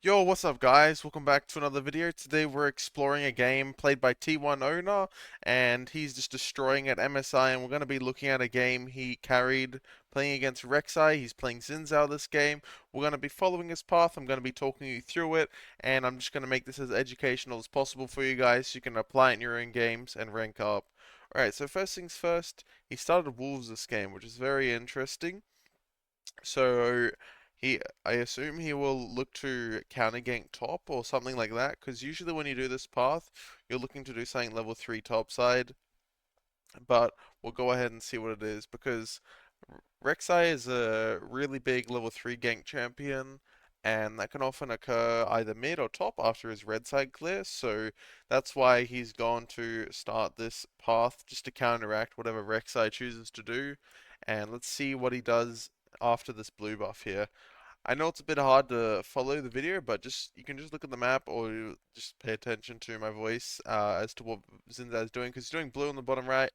Yo, what's up guys? Welcome back to another video. Today we're exploring a game played by T1 ONER, and he's just destroying at MSI, and we're going to be looking at a game he carried playing against Rek'Sai. He's playing Xin Zhao this game. We're going to be following his path. I'm going to be talking you through it, and I'm just going to make this as educational as possible for you guys so you can apply it in your own games and rank up. Alright, so first things first, he started Wolves this game, which is very interesting. So I assume he will look to counter gank top or something like that, because usually when you do this path, you're looking to do something level 3 top side, but we'll go ahead and see what it is, because Rek'Sai is a really big level 3 gank champion, and that can often occur either mid or top after his red side clear, so that's why he's gone to start this path, just to counteract whatever Rek'Sai chooses to do, and let's see what he does after this blue buff here. I know it's a bit hard to follow the video, but just you can just look at the map or you just pay attention to my voice as to what Zinza is doing, because he's doing blue on the bottom right.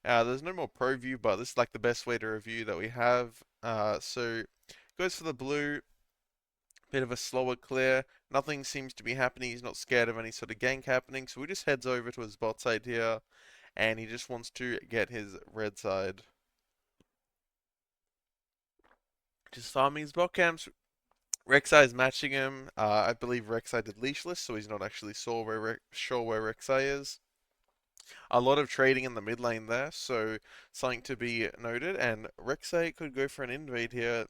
There's no more pro view, but this is like the best way to review that we have. So goes for the blue, bit of a slower clear. Nothing seems to be happening. He's not scared of any sort of gank happening, so he just heads over to his bot side here, and he just wants to get his red side. Just farming his bot camps. Rek'Sai is matching him. I believe Rek'Sai did leashless, so he's not actually sure where Rek'Sai is. A lot of trading in the mid lane there, so something to be noted. And Rek'Sai could go for an invade here.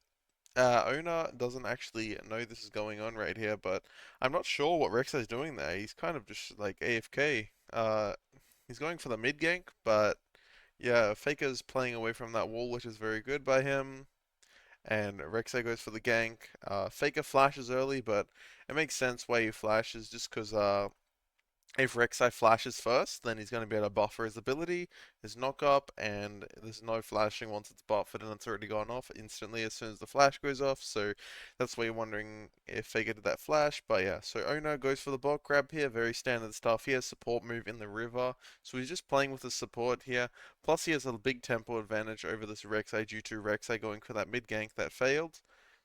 Ona doesn't actually know this is going on right here, but I'm not sure what Rek'Sai is doing there. He's kind of just like AFK. He's going for the mid gank, but yeah, Faker's playing away from that wall, which is very good by him, and Rek'Sai goes for the gank. Faker flashes early, but it makes sense why he flashes, just because if Rek'Sai flashes first, then he's going to be able to buffer his ability, his knock up, and there's no flashing once it's buffered and it's already gone off instantly as soon as the flash goes off. So that's why you're wondering if Faker did that flash. But yeah, so Ono goes for the bot grab here, very standard stuff. He has support move in the river, so he's just playing with the support here. Plus he has a big tempo advantage over this Rek'Sai due to Rek'Sai going for that mid gank that failed.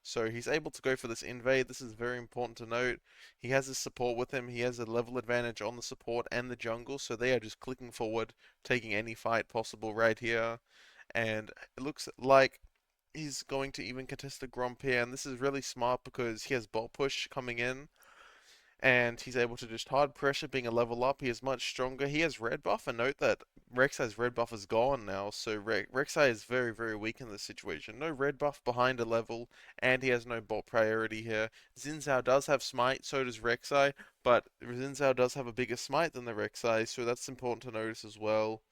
So he's able to go for this invade. This is very important to note. He has his support with him. He has a level advantage on the support and the jungle, so they are just clicking forward, taking any fight possible right here. And it looks like he's going to even contest the Gromp here, and this is really smart because he has bot push coming in, and he's able to just hard pressure, being a level up. He is much stronger. He has red buff, and note that Rek'Sai's red buff is gone now, so Rek'Sai is very, very weak in this situation. No red buff behind a level, and he has no bot priority here. Xin Zhao does have smite, so does Rek'Sai, but Xin Zhao does have a bigger smite than the Rek'Sai, so that's important to notice as well.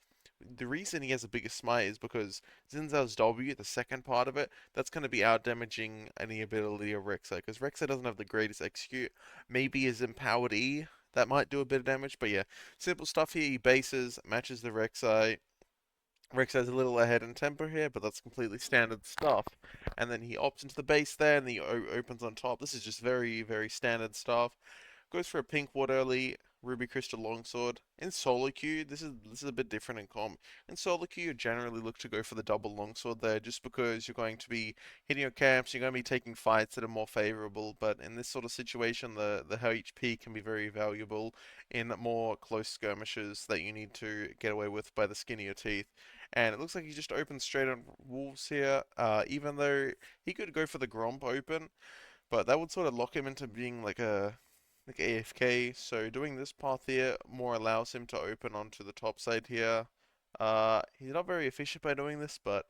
The reason he has a bigger smite is because Xin Zhao's W, the second part of it, that's going to be out damaging any ability of Rek'Sai, because Rek'Sai doesn't have the greatest execute. Maybe his empowered E, that might do a bit of damage, but yeah, simple stuff here. He bases, matches the Rek'Sai. Rek'Sai's a little ahead in tempo here, but that's completely standard stuff. And then he opts into the base there, and he opens on top. This is just very, very standard stuff. Goes for a pink ward early, Ruby Crystal Longsword. In solo queue, this is a bit different in comp. In solo queue, you generally look to go for the double longsword there, just because you're going to be hitting your camps, you're going to be taking fights that are more favorable. But in this sort of situation, the HP can be very valuable in more close skirmishes that you need to get away with by the skin of your teeth. And it looks like he just opened straight on Wolves here, even though he could go for the Gromp open, but that would sort of lock him into being like AFK. So doing this path here more allows him to open onto the top side here. He's not very efficient by doing this, but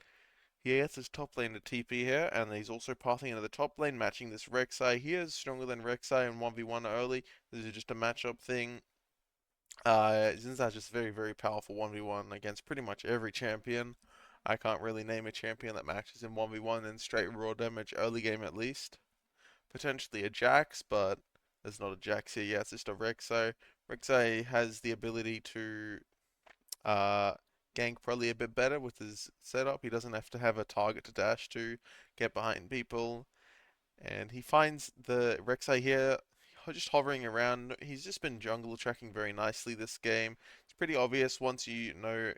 he gets his top lane to TP here, and he's also pathing into the top lane, matching this Rek'Sai. He is stronger than Rek'Sai in 1v1 early. This is just a matchup thing. Zinza's just very, very powerful 1v1 against pretty much every champion. I can't really name a champion that matches in 1v1 in straight raw damage early game at least. Potentially a Jax, but there's not a Jax here yet, it's just a Rek'Sai. Rek'Sai has the ability to uh, gank probably a bit better with his setup. He doesn't have to have a target to dash to, get behind people, and he finds the Rek'Sai here just hovering around. He's just been jungle tracking very nicely this game. It's pretty obvious once you know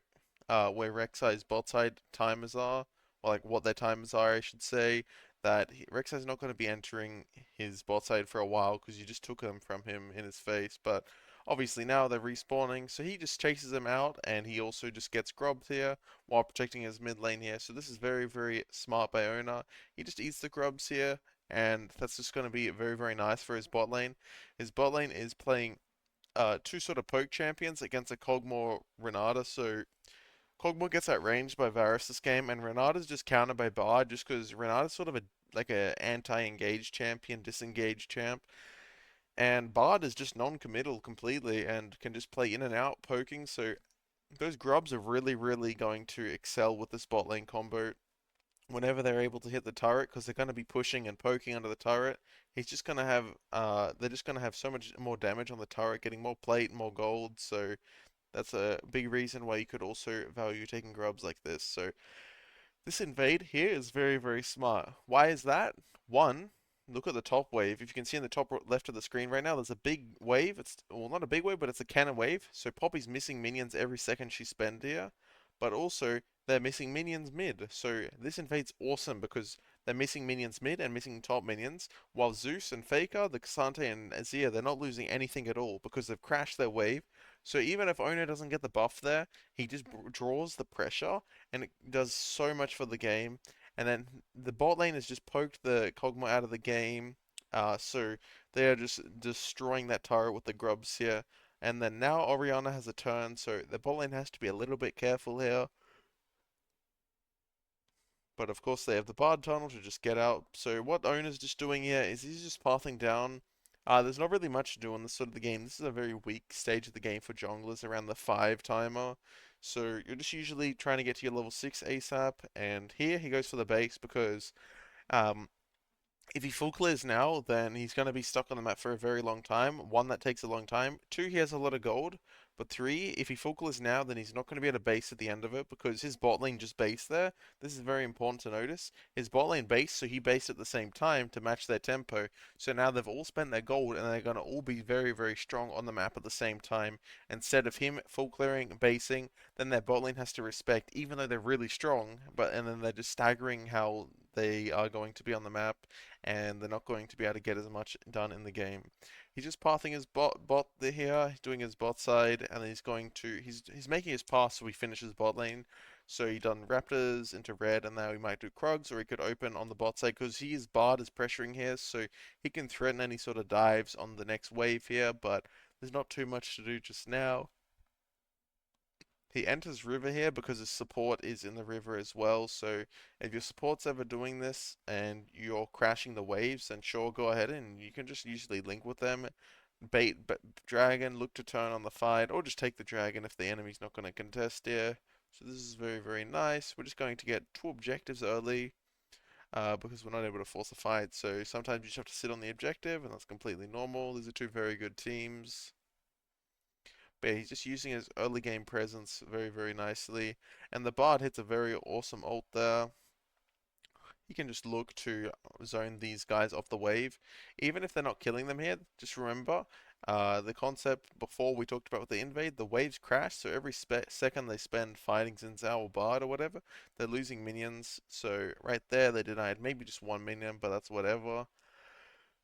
where Rek'Sai's bot side timers are, or like what their timers are, I should say, that Rek'Sai's not going to be entering his bot side for a while because you just took them from him in his face. But obviously now they're respawning, so he just chases them out, and he also just gets grubbed here while protecting his mid lane here. So this is very, very smart by ONER. He just eats the grubs here, and that's just going to be very, very nice for his bot lane. His bot lane is playing two sort of poke champions against a Kog'Maw Renata, so Kog'Maw gets outranged by Varus this game, and Renata's just countered by Bard just because Renata's sort of a anti-engaged champion, disengaged champ, and Bard is just non-committal completely and can just play in and out poking. So those grubs are really, really going to excel with this bot lane combo whenever they're able to hit the turret because they're going to be pushing and poking under the turret. He's just going to have they're just going to have so much more damage on the turret, getting more plate, more gold. So that's a big reason why you could also value taking grubs like this. So this invade here is very, very smart. Why is that? One, look at the top wave. If you can see in the top left of the screen right now, there's a big wave. It's, well, not a big wave, but it's a cannon wave. So Poppy's missing minions every second she spends here. But also, they're missing minions mid. So this invade's awesome because they're missing minions mid and missing top minions. While Zeus and Faker, the Kasante and Azir, they're not losing anything at all because they've crashed their wave. So even if Ono doesn't get the buff there, he just draws the pressure and it does so much for the game. And then the bot lane has just poked the Kog'Maw out of the game, so they are just destroying that turret with the grubs here. And then now Orianna has a turn, so the bot lane has to be a little bit careful here. But of course they have the Bard Tunnel to just get out. So what Owner's just doing here is he's just pathing down. There's not really much to do on this sort of the game. This is a very weak stage of the game for junglers around the 5 timer. So you're just usually trying to get to your level 6 ASAP. And here he goes for the base because um, if he full clears now, then he's going to be stuck on the map for a very long time. One, that takes a long time. Two, he has a lot of gold. But three, if he full clears now, then he's not going to be able to base at the end of it because his bot lane just based there. This is very important to notice. His bot lane based, so he based at the same time to match their tempo. So now they've all spent their gold and they're going to all be very, very strong on the map at the same time. Instead of him full clearing, basing, then their bot lane has to respect, even though they're really strong. And then they're just staggering how they are going to be on the map and they're not going to be able to get as much done in the game. He's just pathing his bot here, he's doing his bot side, and he's going to he's making his pass so he finishes bot lane. So he done Raptors into red, and now he might do Krugs, or he could open on the bot side because his Bard is pressuring here, so he can threaten any sort of dives on the next wave here. But there's not too much to do just now. He enters river here because his support is in the river as well. So if your support's ever doing this and you're crashing the waves, then sure, go ahead and you can just usually link with them. Bait dragon, look to turn on the fight, or just take the dragon if the enemy's not going to contest here. So this is very, very nice. We're just going to get 2 objectives early because we're not able to force a fight. So sometimes you just have to sit on the objective, and that's completely normal. These are 2 very good teams. But yeah, he's just using his early game presence very, very nicely. And the Bard hits a very awesome ult there. He can just look to zone these guys off the wave. Even if they're not killing them here, just remember the concept before we talked about with the invade, the waves crash, so every second they spend fighting Xin Zhao or Bard or whatever, they're losing minions. So right there they denied maybe just 1 minion, but that's whatever.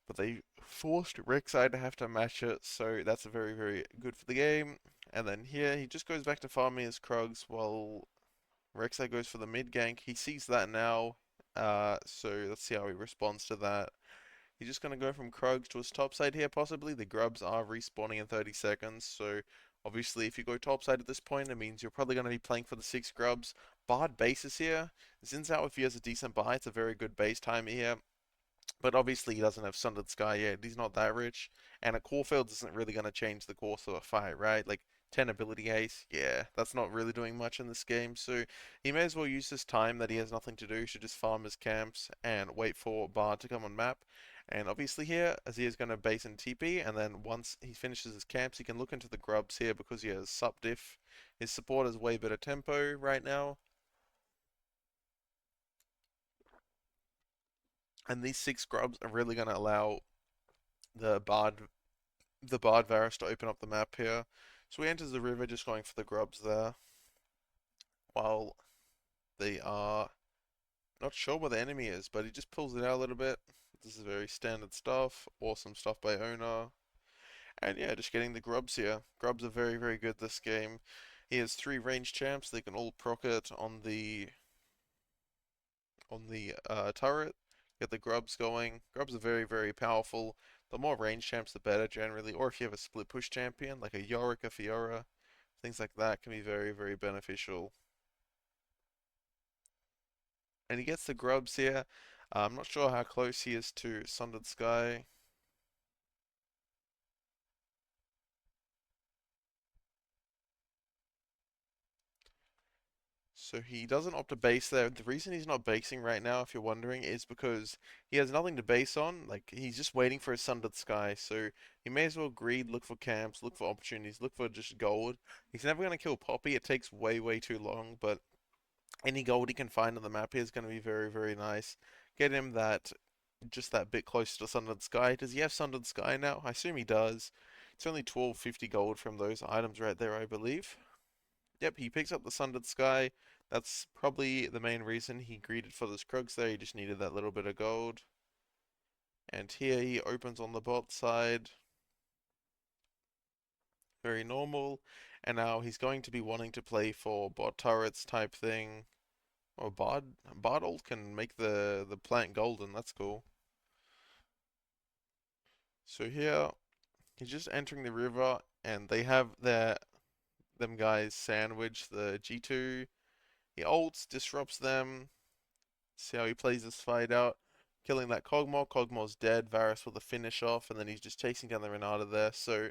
But they forced Rek'Sai to have to match it, so that's very, very good for the game. And then here, he just goes back to farming his Krugs while Rek'Sai goes for the mid gank. He sees that now, so let's see how he responds to that. He's just going to go from Krugs to his top side here, possibly. The grubs are respawning in 30 seconds, so obviously if you go top side at this point, it means you're probably going to be playing for the 6 grubs. Bard bases here. Xin Zhao, if he has a decent buy, it's a very good base timer here. But obviously he doesn't have Sundered Sky yet. He's not that rich. And a core field isn't really going to change the course of a fight, right? Like 10 ability haste, yeah, that's not really doing much in this game. So he may as well use this time that he has nothing to do to just farm his camps and wait for Bard to come on map. And obviously here, Azir's going to base in TP, and then once he finishes his camps, he can look into the grubs here because he has sup diff. His support has way better tempo right now. And these 6 grubs are really going to allow the Bard Varus to open up the map here. So he enters the river just going for the grubs there. While they are Not sure what the enemy is, but he just pulls it out a little bit. This is very standard stuff. Awesome stuff by ONER. And yeah, just getting the grubs here. Grubs are very, very good this game. He has three range champs. They can all proc it on the turret. Get the grubs going. Grubs are very, very powerful. The more range champs, the better generally. Or if you have a split push champion, like a Yorick, a Fiora, things like that can be very, very beneficial. And he gets the grubs here. I'm not sure how close he is to Sundered Sky. So he doesn't opt to base there. The reason he's not basing right now, if you're wondering, is because he has nothing to base on. Like, he's just waiting for a Sundered Sky. So he may as well greed, look for camps, look for opportunities, look for just gold. He's never going to kill Poppy. It takes way, way too long. But any gold he can find on the map here is going to be very, very nice. Get him just that bit closer to Sundered Sky. Does he have Sundered Sky now? I assume he does. It's only 1250 gold from those items right there, I believe. Yep, he picks up the Sundered Sky. That's probably the main reason he greeted for those Krugs there. He just needed that little bit of gold. And here he opens on the bot side. Very normal. And now he's going to be wanting to play for bot turrets type thing. Or Bard ult can make the plant golden. That's cool. So here, he's just entering the river. And they have them guys sandwich the G2. He ults, disrupts them. See how he plays this fight out. Killing that Kog'Maw. Kog'Maw's dead. Varus with a finish off, and then he's just chasing down the Renata there. So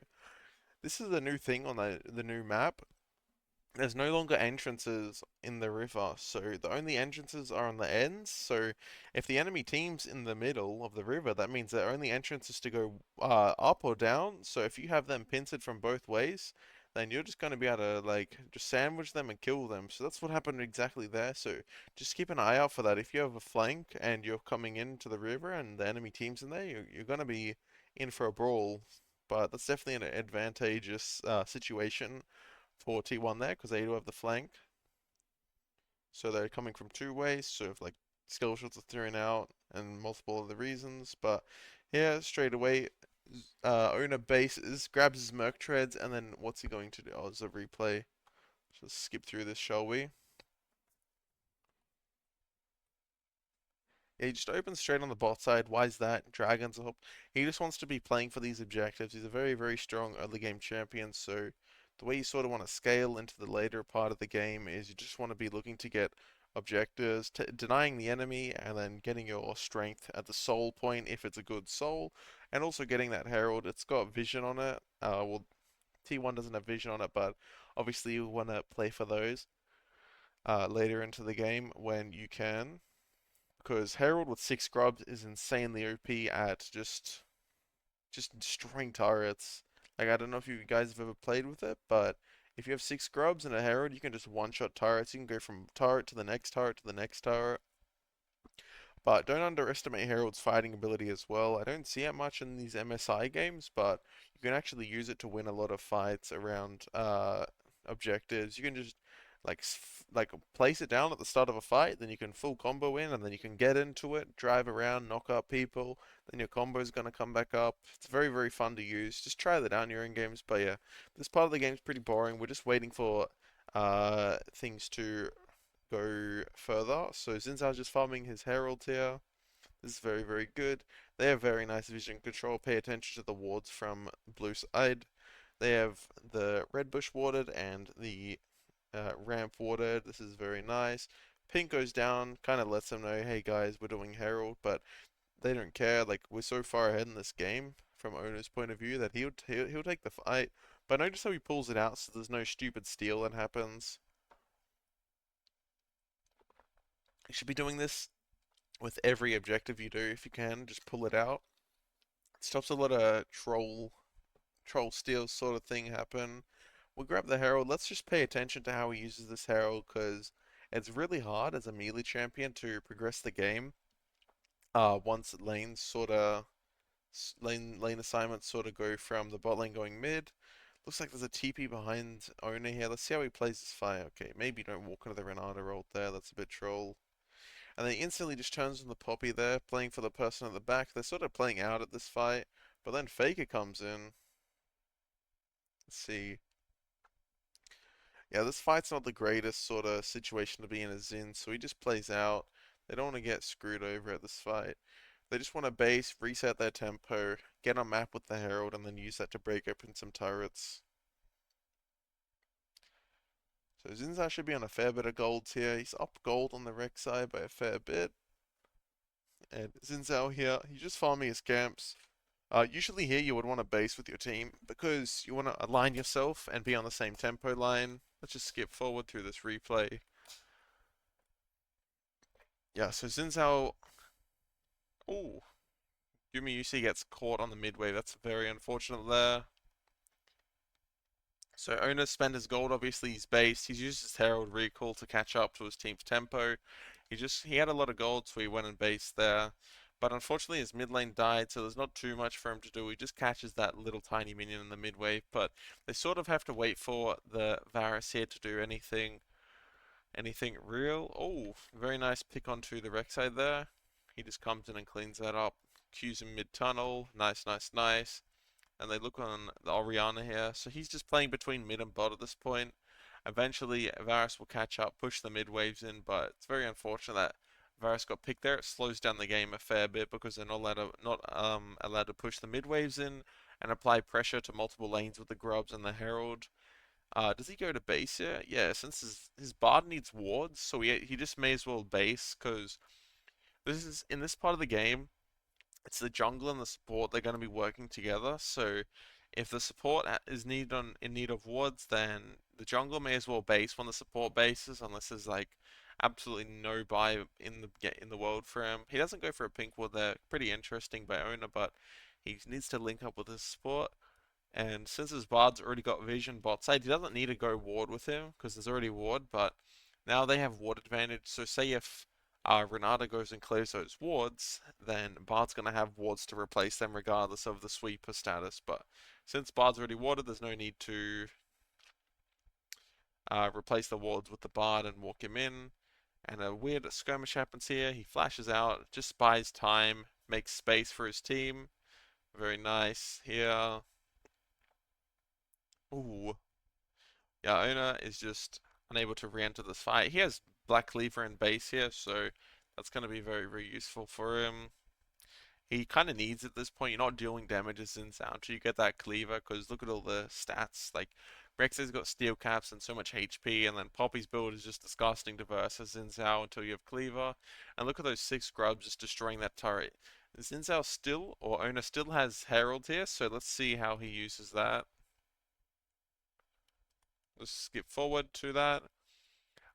this is a new thing on the new map. There's no longer entrances in the river, so the only entrances are on the ends. So if the enemy team's in the middle of the river, that means their only entrance is to go up or down. So if you have them pincered from both ways, then you're just going to be able to like just sandwich them and kill them. So that's what happened exactly there. So just keep an eye out for that. If you have a flank and you're coming into the river and the enemy team's in there, you're going to be in for a brawl. But that's definitely an advantageous situation for T1 there because they do have the flank. So they're coming from two ways, sort of like skill shots are thrown out and multiple other reasons. But here, straight away, owner bases, grabs his Merc Treads, and then what's he going to do? Oh, there's a replay. Let's skip through this, shall we? Yeah, he just opens straight on the bot side. Why is that? Dragons up. He just wants to be playing for these objectives. He's a very, very strong early game champion, so the way you sort of want to scale into the later part of the game is you just want to be looking to get objectives, denying the enemy, and then getting your strength at the soul point if it's a good soul, and also getting that herald. It's got vision on it. Well, T1 doesn't have vision on it, but obviously you want to play for those later into the game when you can because Herald with six scrubs is insanely OP at just destroying turrets. Like I don't know if you guys have ever played with it, but if you have six scrubs and a Herald, you can just one-shot turrets. You can go from turret to the next turret to the next turret. But don't underestimate Herald's fighting ability as well. I don't see it much in these MSI games, but you can actually use it to win a lot of fights around objectives. You can just like place it down at the start of a fight, then you can full combo in, and then you can get into it, drive around, knock out people. Then your combo is gonna come back up. It's very very fun to use. Just try that out in your own games. But yeah, this part of the game is pretty boring. We're just waiting for things to go further. So Zinzal's just farming his Herald here. This is very, very good. They have very nice vision control. Pay attention to the wards from blue side. They have the red bush warded and the ramp warded. This is very nice. Pink goes down, kind of lets them know, hey guys, we're doing Herald, but they don't care. Like we're so far ahead in this game from owner's point of view that he'll take the fight. But notice how he pulls it out, so there's no stupid steal that happens. You should be doing this with every objective you do if you can. Just pull it out. It stops a lot of troll steal sort of thing happen. We'll grab the Herald. Let's just pay attention to how he uses this Herald because it's really hard as a melee champion to progress the game. Once lanes sort of lane assignments sort of go from the bot lane going mid. Looks like there's a TP behind Owner here. Let's see how he plays this fight. Okay, maybe don't walk into the Renata ult there. That's a bit troll. And then instantly just turns on the Poppy there, playing for the person at the back. They're sort of playing out at this fight, but then Faker comes in. Let's see. Yeah, this fight's not the greatest sort of situation to be in as in, so he just plays out. They don't want to get screwed over at this fight. They just want to base, reset their tempo, get on map with the Herald, and then use that to break open some turrets. So Zinzao should be on a fair bit of golds here. He's up gold on the Rex side by a fair bit. And Zinzao here, he's just farming his camps. Usually here you would want to base with your team because you want to align yourself and be on the same tempo line. Let's just skip forward through this replay. Yeah, so Zinzao... Oh, Yumi Yusi gets caught on the mid wave. That's very unfortunate there. So ONER spent his gold, obviously he's based. He's used his Herald recall to catch up to his team's tempo. He had a lot of gold, so he went and based there. But unfortunately his mid lane died, so there's not too much for him to do. He just catches that little tiny minion in the mid wave, but they sort of have to wait for the Varus here to do anything real. Oh, very nice pick onto the Rek'Sai there. He just comes in and cleans that up. Q's in mid tunnel. Nice, nice, nice. And they look on the Orianna here. So he's just playing between mid and bot at this point. Eventually, Varus will catch up, push the mid waves in, but it's very unfortunate that Varus got picked there. It slows down the game a fair bit because they're not allowed to push the mid waves in and apply pressure to multiple lanes with the Grubs and the Herald. Does he go to base here? Yeah, since his Bard needs wards, so he just may as well base because this is in this part of the game it's the jungle and the support, they're going to be working together. So if the support is in need of wards, then the jungle may as well base when the support bases, unless there's like absolutely no buy in the world for him. He doesn't go for a pink ward there, pretty interesting by ONER, but he needs to link up with his support. And since his Bard's already got vision bot side, he doesn't need to go ward with him because there's already ward, but now they have ward advantage. So say if Renata goes and clears those wards, then Bard's going to have wards to replace them regardless of the sweeper status. But since Bard's already warded, there's no need to replace the wards with the Bard and walk him in. And a weird skirmish happens here. He flashes out, just buys time, makes space for his team. Very nice here. Ooh. Yeah, ONER is just unable to re-enter this fight. He has Black Cleaver in base here, so that's going to be very, very useful for him. He kind of needs at this point. You're not dealing damages in sound until you get that Cleaver, because look at all the stats. Like, Rex's got steel caps and so much HP, and then Poppy's build is just disgusting to verse as Zinzao until you have Cleaver. And look at those 6 grubs just destroying that turret. Zinzao still, or ONER still has Herald here, so let's see how he uses that. Let's skip forward to that.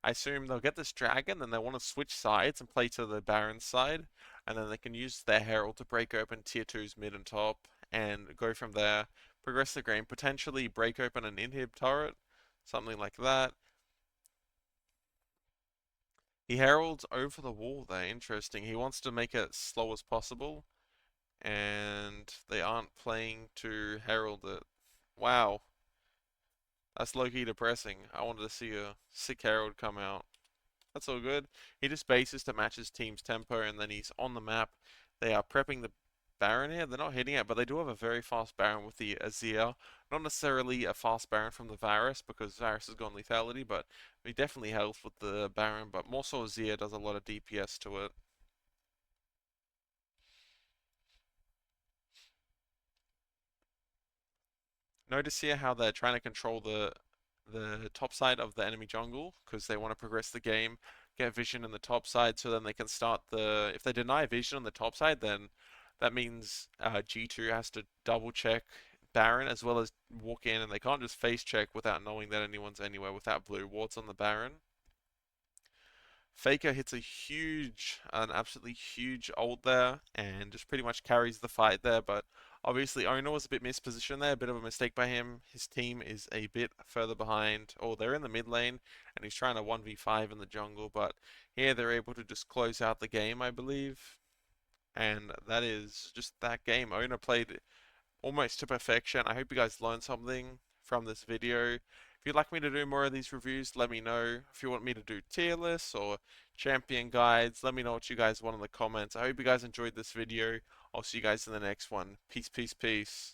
I assume they'll get this dragon, then they want to switch sides and play to the Baron side, and then they can use their Herald to break open tier 2's mid and top, and go from there, progress the game, potentially break open an inhib turret, something like that. He heralds over the wall there, interesting. He wants to make it as slow as possible, and they aren't playing to herald it. Wow. That's low-key depressing. I wanted to see a sick Herald come out. That's all good. He just bases to match his team's tempo, and then he's on the map. They are prepping the Baron here. They're not hitting it, but they do have a very fast Baron with the Azir. Not necessarily a fast Baron from the Varus, because Varus has gone lethality, but he definitely helps with the Baron, but more so Azir does a lot of DPS to it. Notice here how they're trying to control the top side of the enemy jungle because they want to progress the game, get vision in the top side, so then they can start the. If they deny vision on the top side, then that means G2 has to double check Baron as well as walk in, and they can't just face check without knowing that anyone's anywhere without blue wards on the Baron. Faker hits an absolutely huge ult there, and just pretty much carries the fight there. But obviously, ONER was a bit mispositioned there, a bit of a mistake by him. His team is a bit further behind, or they're in the mid lane, and he's trying to 1v5 in the jungle. But here they're able to just close out the game, I believe. And that is just that game. ONER played almost to perfection. I hope you guys learned something from this video. If If you'd like me to do more of these reviews, let me know. If you want me to do tier lists or champion guides, let me know what you guys want in the comments. I hope you guys enjoyed this video. I'll see you guys in the next one. Peace, peace, peace.